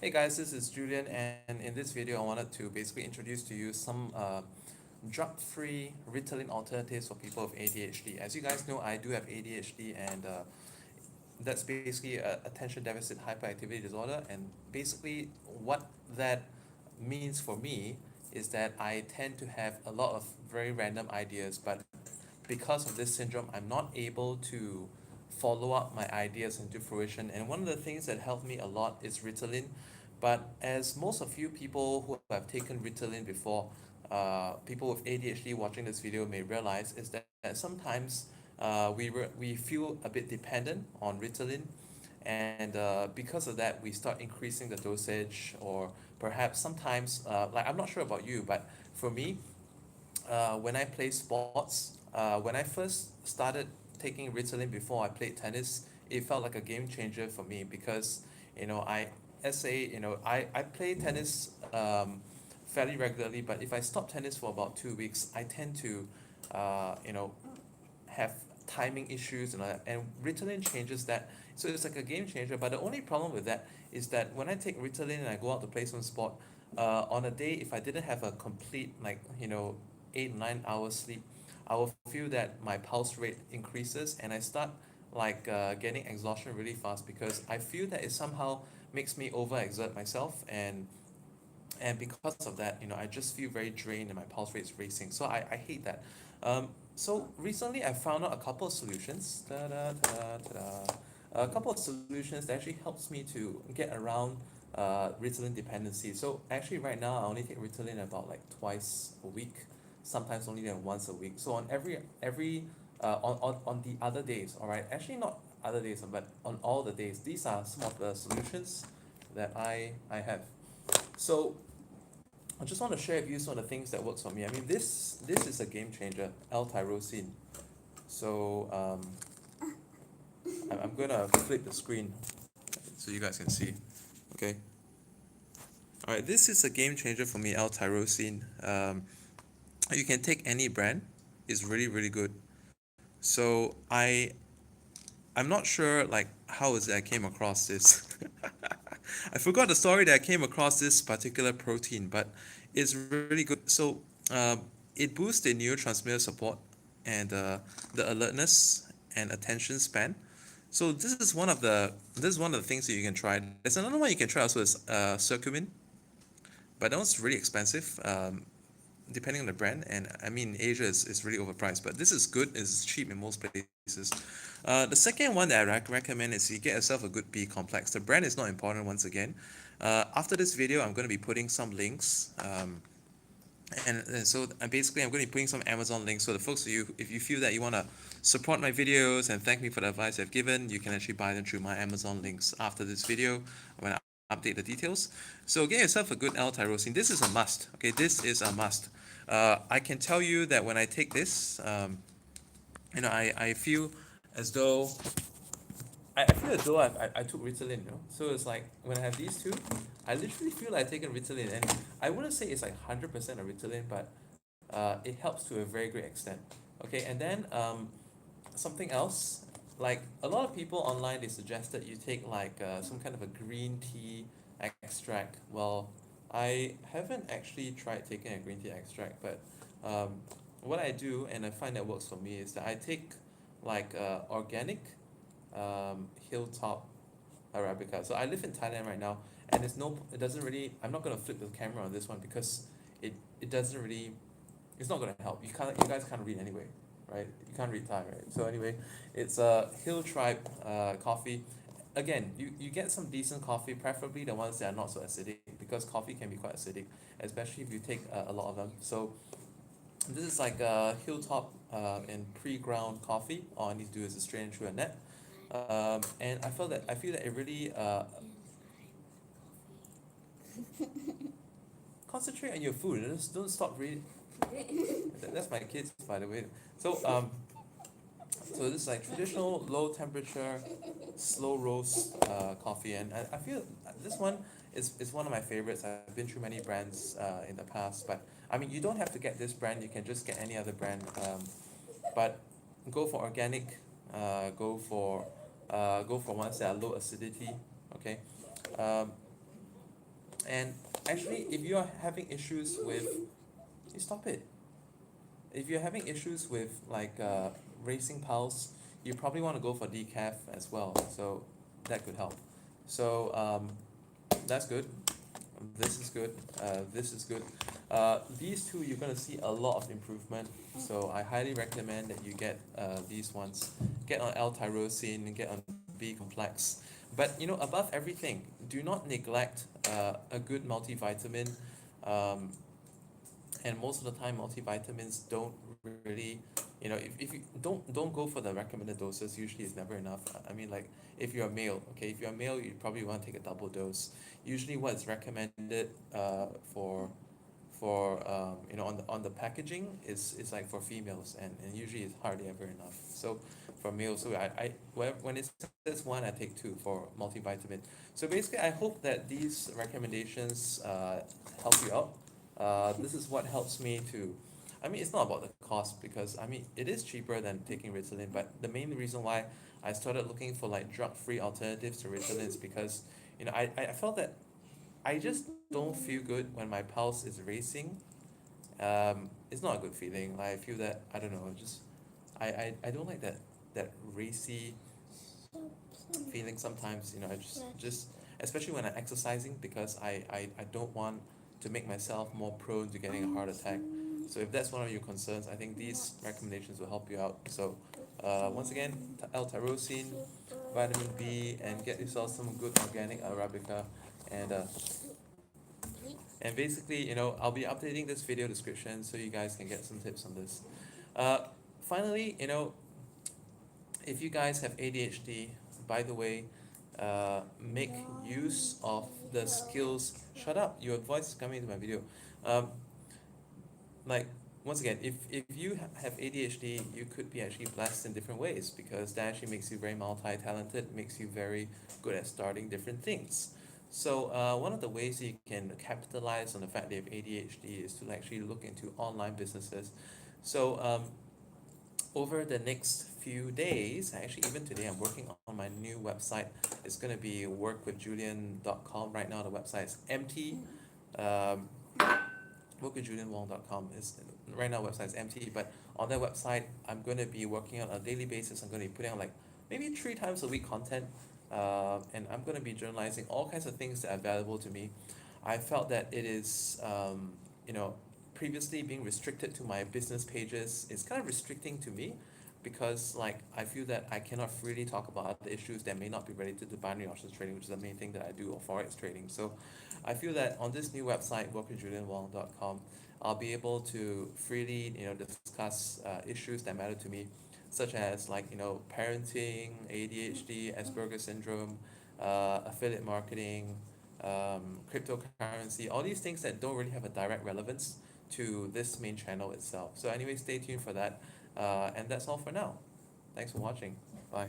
Hey guys, this is Julian, and in this video, I wanted to basically introduce to you some drug-free Ritalin alternatives for people with ADHD. As you guys know, I do have ADHD, and that's basically attention deficit hyperactivity disorder. And basically, what that means for me is that I tend to have a lot of very random ideas, but because of this syndrome, I'm not able to follow up my ideas into fruition. And one of the things that helped me a lot is Ritalin. But as most of you people who have taken Ritalin before, people with ADHD watching this video may realize is that sometimes we feel a bit dependent on Ritalin, and because of that, we start increasing the dosage, or perhaps sometimes, like I'm not sure about you, but for me, when I play sports, when I first started taking Ritalin before I played tennis, it felt like a game changer for me because, I play tennis fairly regularly, but if I stop tennis for about 2 weeks, I tend to, you know, have timing issues and all that. And Ritalin changes that. So it's like a game changer. But the only problem with that is that when I take Ritalin and I go out to play some sport, on a day if I didn't have a complete 8 9 hours sleep, I will feel that my pulse rate increases and I start getting exhaustion really fast because I feel that it somehow makes me overexert myself, and because of that, I just feel very drained and my pulse rate is racing. So I hate that. So recently I found out a couple of solutions. Ta-da, ta-da, ta-da. A couple of solutions that actually helps me to get around Ritalin dependency. So actually right now I only take Ritalin about like twice a week, sometimes only then once a week. So on every on the other days, all right, actually not other days, but on all the days, these are some of the solutions that I have. So I just want to share with you some of the things that works for me. I mean, this is a game changer, L-tyrosine. So I'm gonna flip the screen so you guys can see. Okay. All right. This is a game changer for me, L-tyrosine. You can take any brand. It's really good. So I'm not sure like how is it I came across this. I forgot the story that I came across this particular protein, but it's really good. So it boosts the neurotransmitter support and the alertness and attention span. So this is one of the things that you can try. There's another one you can try also is curcumin, but that one's really expensive. Depending on the brand, and I mean Asia is really overpriced, but this is good, it's cheap in most places. The second one that I recommend is you get yourself a good B complex. The brand is not important once again. After this video, I'm going to be putting some links, and so basically I'm going to be putting some Amazon links. So the folks, if you feel that you want to support my videos and thank me for the advice I've given, you can actually buy them through my Amazon links after this video when I update the details. So get yourself a good L-tyrosine. This is a must. Okay, this is a must. I can tell you that when I take this, I feel as though I feel as though I took Ritalin, So it's like when I have these two, I literally feel like taking Ritalin, and I wouldn't say it's like 100% of Ritalin, but it helps to a very great extent. Okay, and then something else, like a lot of people online, they suggested you take some kind of a green tea extract. Well, I haven't actually tried taking a green tea extract, but um, what I do and I find that works for me is that I take organic hilltop arabica. So I live in Thailand right now, and it doesn't really. I'm not gonna flip the camera on this one because it doesn't really. It's not gonna help. You guys can't read anyway, right? You can't read Thai, right? So anyway, it's a Hill Tribe coffee. Again, you get some decent coffee, preferably the ones that are not so acidic, because coffee can be quite acidic, especially if you take a lot of them. So this is like a hilltop and pre-ground coffee. All I need to do is strain it through a net, and I feel that it really concentrate on your food. Just don't stop reading. That's my kids, by the way. So so this is like traditional low temperature, slow roast coffee, and I feel this one is one of my favorites. I've been through many brands in the past, but I mean you don't have to get this brand. You can just get any other brand. But go for organic. Go for ones that are low acidity. Okay. Um, And actually, if you are having issues with, you stop it. If you're having issues with like racing pulse, you probably want to go for decaf as well. So that could help. So that's good. This is good. This is good. These two, you're gonna see a lot of improvement. So I highly recommend that you get these ones. Get on L-tyrosine, get on B complex. But above everything, do not neglect a good multivitamin. Um, and most of the time, multivitamins don't really, if you don't go for the recommended doses. Usually, it's never enough. I mean, like if you're a male, okay, if you're a male, you probably want to take a double dose. Usually, what's recommended for on the packaging is like for females, and usually it's hardly ever enough. So for males, so when it says one, I take two for multivitamin. So basically, I hope that these recommendations help you out. This is what helps me to. I mean, it's not about the cost, because I mean it is cheaper than taking Ritalin, but the main reason why I started looking for like drug-free alternatives to Ritalin is because I felt that I just don't feel good when my pulse is racing. It's not a good feeling. Like, I feel that, I don't know, just I don't like that racy feeling sometimes. I just especially when I'm exercising, because I don't want to make myself more prone to getting a heart attack. So if that's one of your concerns, I think these recommendations will help you out. So once again, L-tyrosine, vitamin B, and get yourself some good organic Arabica. And basically, I'll be updating this video description so you guys can get some tips on this. Uh, Finally, if you guys have ADHD, by the way, make use of the skills. Shut up, your voice is coming into my video. Um, like, once again, if you have ADHD, you could be actually blessed in different ways, because that actually makes you very multi-talented, makes you very good at starting different things. So one of the ways you can capitalize on the fact that you have ADHD is to actually look into online businesses. So over the next few days, actually even today, I'm working on my new website. It's going to be workwithjulian.com. Right now the website is empty. Um, workwithjulianwong.com is right now website is empty, but on that website I'm going to be working on a daily basis. I'm going to be putting on like maybe 3 times a week content, and I'm going to be journalizing all kinds of things that are valuable to me. I felt that it is previously being restricted to my business pages is kind of restricting to me, because like I feel that I cannot freely talk about other issues that may not be related to binary options trading, which is the main thing that I do, or forex trading. So I feel that on this new website, workwithjulianwong.com, I'll be able to freely discuss issues that matter to me, such as like parenting, ADHD, Asperger's syndrome, affiliate marketing, cryptocurrency, all these things that don't really have a direct relevance to this main channel itself. So anyway, stay tuned for that. And that's all for now. Thanks for watching. Bye.